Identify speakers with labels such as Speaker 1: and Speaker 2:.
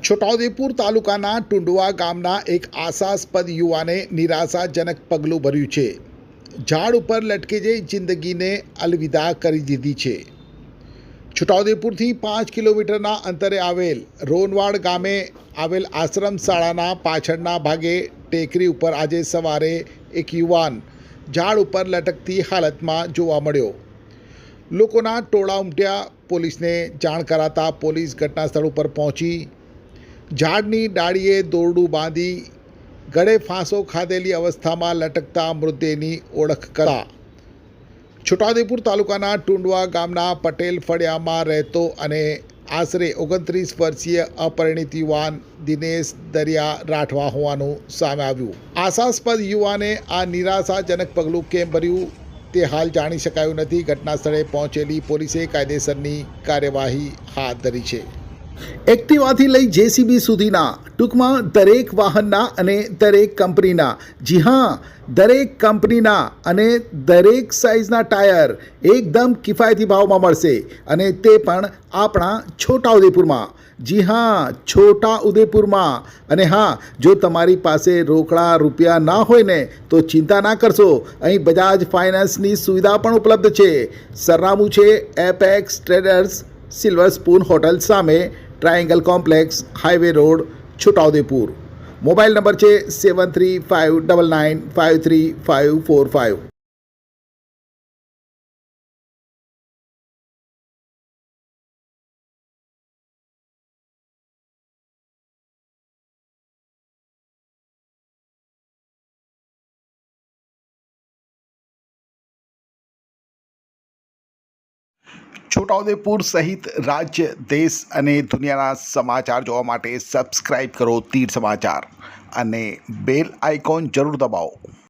Speaker 1: છોટાઉદેપુર તાલુકાના ટુંડવા ગામના એક આશાસ્પદ યુવાને નિરાશાજનક પગલું ભર્યું છે. ઝાડ ઉપર લટકી જઈ જિંદગીને અલવિદા કરી દીધી છે. છોટાઉદેપુરથી 5 કિલોમીટરના અંતરે આવેલ રોનવાડ ગામે આવેલ આશ્રમ શાળાના પાછળના ભાગે ટેકરી ઉપર આજે સવારે એક યુવાન ઝાડ ઉપર લટકતી હાલતમાં જોવા મળ્યો. લોકોના ટોળા ઉમટ્યા. પોલીસને જાણ કરાતા પોલીસ ઘટના સ્થળ ઉપર પહોંચી ઝાડની ડાળીએ દોરડું બાંધી ગળે ફાંસો ખાધેલી અવસ્થામાં લટકતા મૃતદેહની ઓળખ કરતા છોટાઉદેપુર તાલુકાના ટુંડવા ગામના પટેલ ફળિયામાં રહેતો અને આશરે 29 વર્ષીય અપરિણિત યુવાન દિનેશ દરિયા રાઠવા હોવાનું સામે આવ્યું. આશાસ્પદ યુવાને આ નિરાશાજનક પગલું કેમ ભર્યું તે હાલ જાણી શકાયું નથી. ઘટના સ્થળે પહોંચેલી પોલીસે કાયદેસરની કાર્યવાહી હાથ ધરી છે. એક્ટિવાથી લઈ જેસીબી સુધીના, ટૂંકમાં દરેક વાહનના અને દરેક કંપનીના, જી હા, દરેક કંપનીના અને દરેક સાઇઝના ટાયર એકદમ કિફાયતી ભાવમાં મળશે, અને તે પણ આપણા છોટાઉદેપુરમાં. જી હા, છોટાઉદેપુરમાં. અને હા, જો તમારી પાસે રોકડા રૂપિયા ના હોય ને તો ચિંતા ના કરશો, અહીં બજાજ ફાઇનાન્સની સુવિધા પણ ઉપલબ્ધ છે. સરનામું છે apex traders, silver spoon hotel સામે, triangle complex, highway road, Chhota Udaipur. Mobile number છે 7359953545. છોટાઉદેપુર સહિત રાજ્ય, દેશ અને દુનિયાના સમાચાર જોવા માટે સબસ્ક્રાઈબ કરો તીર સમાચાર અને બેલ આઇકોન જરૂર દબાવો.